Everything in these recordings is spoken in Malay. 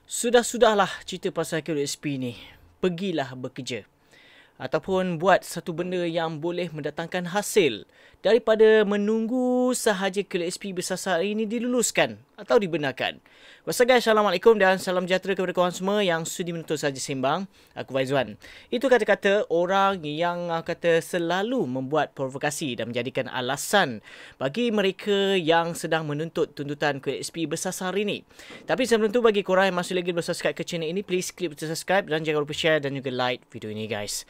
Sudah-sudahlah cerita pasal KSP ni. Pergilah bekerja. Ataupun buat satu benda yang boleh mendatangkan hasil daripada menunggu sahaja KSP bersasar ini diluluskan atau dibenarkan. What's up guys, Assalamualaikum dan salam sejahtera kepada korang semua yang sudi menonton Saja Sembang. Aku Faizwan. Itu kata-kata orang yang kata selalu membuat provokasi dan menjadikan alasan bagi mereka yang sedang menuntut tuntutan KSP bersasar ini. Tapi sebelum tu, bagi korang yang masih lagi bersubscribe ke channel ini, please klik button subscribe dan jangan lupa share dan juga like video ini guys.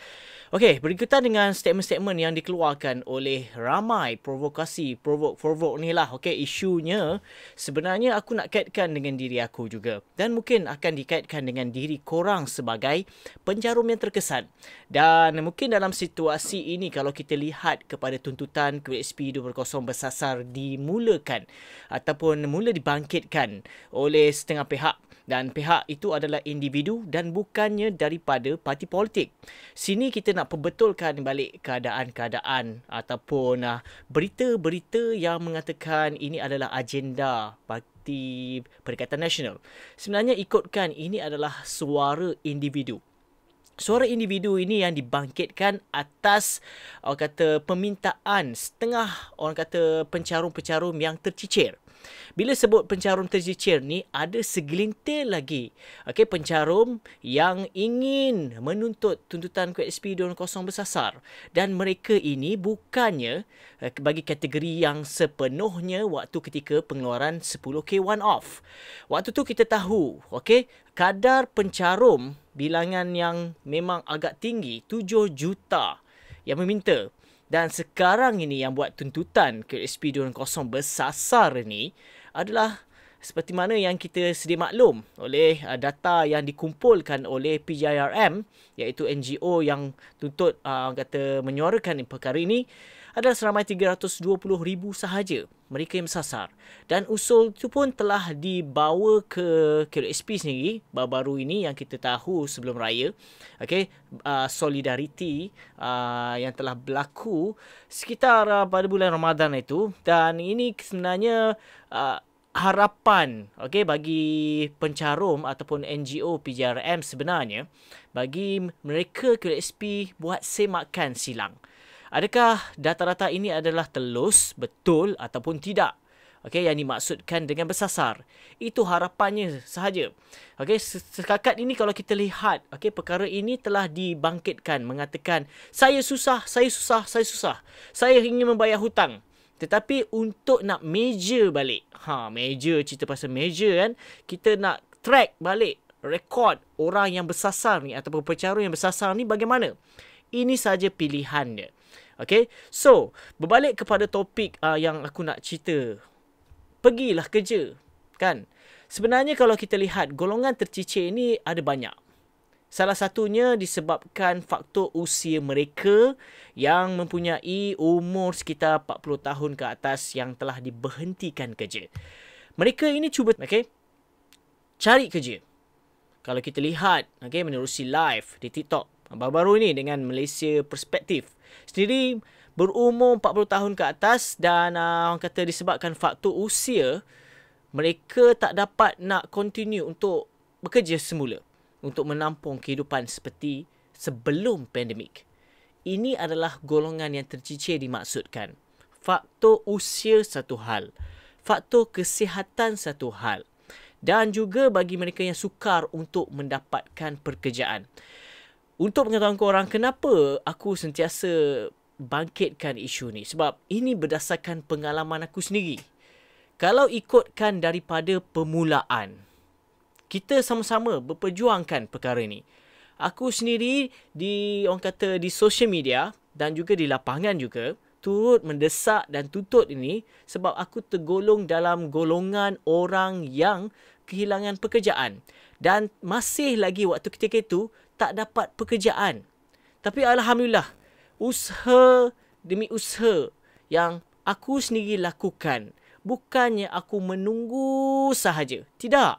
Okey, berikutan dengan statement-statement yang dikeluarkan oleh ramai provokasi, provoke ni lah. Okey, isunya sebenarnya aku nak kaitkan dengan diri aku juga. Dan mungkin akan dikaitkan dengan diri korang sebagai penjarum yang terkesan. Dan mungkin dalam situasi ini, kalau kita lihat kepada tuntutan KSP 2.0 bersasar dimulakan ataupun mula dibangkitkan oleh setengah pihak, dan pihak itu adalah individu dan bukannya daripada parti politik. Sini kita nak perbetulkan balik keadaan-keadaan ataupun berita-berita yang mengatakan ini adalah agenda Parti Perikatan Nasional. Sebenarnya ikutkan ini adalah suara individu. Suara individu ini yang dibangkitkan atas orang kata permintaan setengah orang kata pencarum-pencarum yang tercicir. Bila sebut pencarum tercicir ni, ada segelintir lagi pencarum yang ingin menuntut tuntutan KSP 2.0 bersasar. Dan mereka ini bukannya bagi kategori yang sepenuhnya waktu ketika pengeluaran 10K one off. Waktu tu kita tahu kadar pencarum bilangan yang memang agak tinggi, 7 juta yang meminta. Dan sekarang ini yang buat tuntutan KSP 2.0 bersasar ni adalah seperti mana yang kita sedia maklum oleh data yang dikumpulkan oleh PJIRM, iaitu NGO yang tuntut menyuarakan perkara ini, adalah seramai 320,000 sahaja mereka yang bersasar. Dan usul itu pun telah dibawa ke KSP sendiri baru-baru ini yang kita tahu sebelum raya. Solidariti yang telah berlaku sekitar pada bulan Ramadan itu. Dan ini sebenarnya harapan bagi pencarum ataupun NGO PJRM sebenarnya, bagi mereka KSP buat semakan silang. Adakah data-data ini adalah telus, betul ataupun tidak? Yang dimaksudkan dengan bersasar. Itu harapannya sahaja. Setakat ini kalau kita lihat, perkara ini telah dibangkitkan mengatakan saya susah. Saya ingin membayar hutang. Tetapi untuk nak measure balik, cerita pasal measure kan, kita nak track balik rekod orang yang bersasar ni ataupun pencarum yang bersasar ni bagaimana. Ini saja pilihan dia. So berbalik kepada topik yang aku nak cerita. Pergilah kerja, kan? Sebenarnya kalau kita lihat, golongan tercicir ni ada banyak. Salah satunya disebabkan faktor usia mereka yang mempunyai umur sekitar 40 tahun ke atas yang telah diberhentikan kerja. Mereka ini cuba cari kerja. Kalau kita lihat menerusi live di TikTok baru-baru ini dengan Malaysia Perspektif sendiri, berumur 40 tahun ke atas, dan orang kata disebabkan faktor usia, mereka tak dapat nak continue untuk bekerja semula untuk menampung kehidupan seperti sebelum pandemik. Ini adalah golongan yang tercicir dimaksudkan. Faktor usia satu hal, faktor kesihatan satu hal, dan juga bagi mereka yang sukar untuk mendapatkan pekerjaan. Untuk mengetahui korang kenapa aku sentiasa bangkitkan isu ni, sebab ini berdasarkan pengalaman aku sendiri. Kalau ikutkan daripada permulaan, kita sama-sama berperjuangkan perkara ni. Aku sendiri di social media dan juga di lapangan juga turut mendesak dan tuntut ini, sebab aku tergolong dalam golongan orang yang kehilangan pekerjaan dan masih lagi waktu ketika itu tak dapat pekerjaan. Tapi alhamdulillah, usaha demi usaha yang aku sendiri lakukan, bukannya aku menunggu sahaja. Tidak.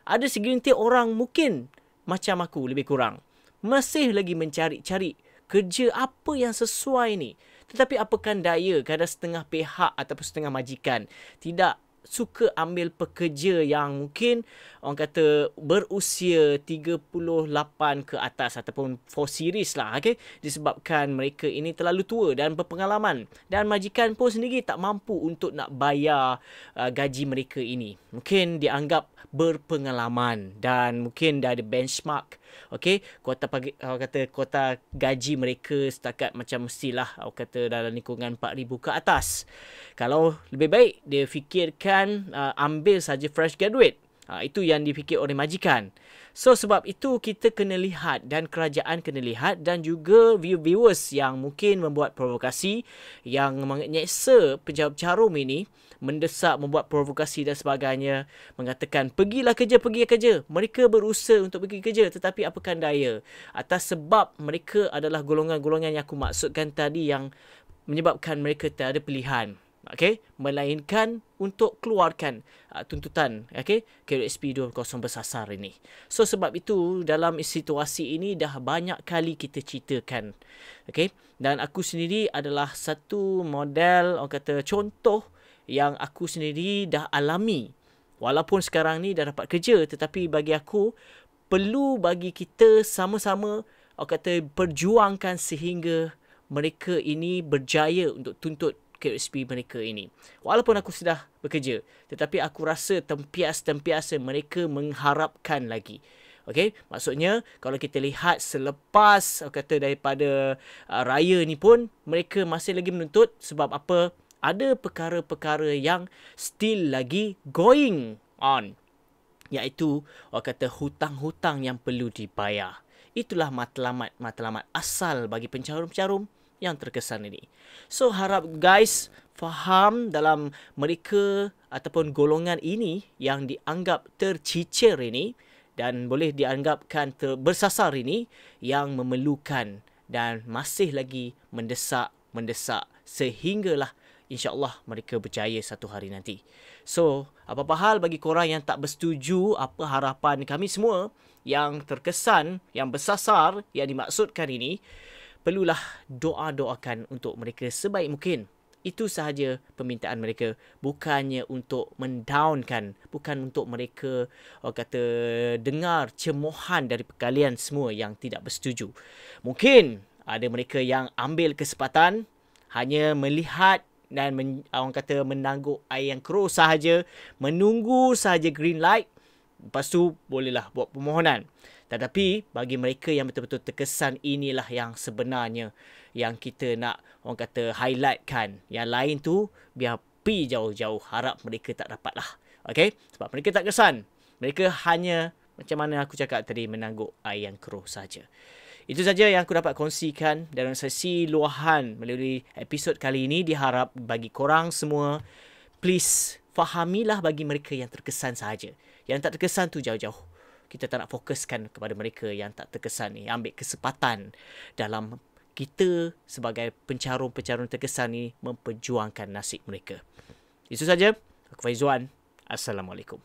Ada segelintir orang mungkin macam aku lebih kurang masih lagi mencari-cari kerja apa yang sesuai ni. Tetapi apakan daya, kadang setengah pihak ataupun setengah majikan tidak suka ambil pekerja yang mungkin orang kata berusia 38 ke atas ataupun 4 series lah, okay? Disebabkan mereka ini terlalu tua dan berpengalaman, dan majikan pun sendiri tak mampu untuk nak bayar gaji mereka ini. Mungkin dianggap berpengalaman dan mungkin dah ada benchmark, okay? Kota gaji mereka setakat macam mestilah kata dalam lingkungan 4,000 ke atas. Kalau lebih baik dia fikirkan ambil saja fresh graduate. Itu yang dipikir oleh majikan. So sebab itu kita kena lihat dan kerajaan kena lihat, dan juga viewers yang mungkin membuat provokasi, yang menyeksa penjarum ini, mendesak, membuat provokasi dan sebagainya, mengatakan pergi kerja. Mereka berusaha untuk pergi kerja, tetapi apakan daya, atas sebab mereka adalah golongan-golongan yang aku maksudkan tadi, yang menyebabkan mereka tak ada pilihan, okay? Melainkan untuk keluarkan tuntutan, okay? KUSP 20 bersasar ini. So sebab itu dalam situasi ini dah banyak kali kita ceritakan, okay? Dan aku sendiri adalah satu model, orang kata contoh, yang aku sendiri dah alami. Walaupun sekarang ni dah dapat kerja, tetapi bagi aku perlu bagi kita sama-sama, orang kata, perjuangkan sehingga mereka ini berjaya untuk tuntut KUSP mereka ini. Walaupun aku sudah bekerja, tetapi aku rasa tempias-tempias mereka mengharapkan lagi. Okey, maksudnya kalau kita lihat selepas kata daripada raya ni pun mereka masih lagi menuntut. Sebab apa? Ada perkara-perkara yang still lagi going on, iaitu orang kata hutang-hutang yang perlu dibayar. Itulah matlamat asal bagi pencarum-pencarum yang terkesan ini. So harap guys faham dalam mereka ataupun golongan ini yang dianggap tercicir ini, dan boleh dianggapkan bersasar ini, yang memerlukan dan masih lagi mendesak sehinggalah InsyaAllah mereka berjaya satu hari nanti. So, apa-apa hal bagi korang yang tak bersetuju apa harapan kami semua yang terkesan, yang bersasar, yang dimaksudkan ini, perlulah doa-doakan untuk mereka sebaik mungkin. Itu sahaja permintaan mereka. Bukannya untuk mendownkan, bukan untuk mereka kata dengar cemohan dari kalian semua yang tidak bersetuju. Mungkin ada mereka yang ambil kesempatan hanya melihat dan orang kata menangguk air yang keruh sahaja, menunggu sahaja green light, lepas tu bolehlah buat permohonan. Tetapi bagi mereka yang betul-betul terkesan, inilah yang sebenarnya yang kita nak orang kata highlightkan. Yang lain tu biar pi jauh-jauh, harap mereka tak dapatlah. Okay? Sebab mereka tak kesan. Mereka hanya macam mana aku cakap tadi, menangguk air yang keruh saja. Itu saja yang aku dapat kongsikan dalam sesi luahan melalui episod kali ini. Diharap bagi korang semua, please fahamilah bagi mereka yang terkesan sahaja. Yang tak terkesan tu jauh-jauh. Kita tak nak fokuskan kepada mereka yang tak terkesan ni. Ambil kesempatan dalam kita sebagai pencarum-pencarum terkesan ni memperjuangkan nasib mereka. Itu saja. Aku Faizuan. Assalamualaikum.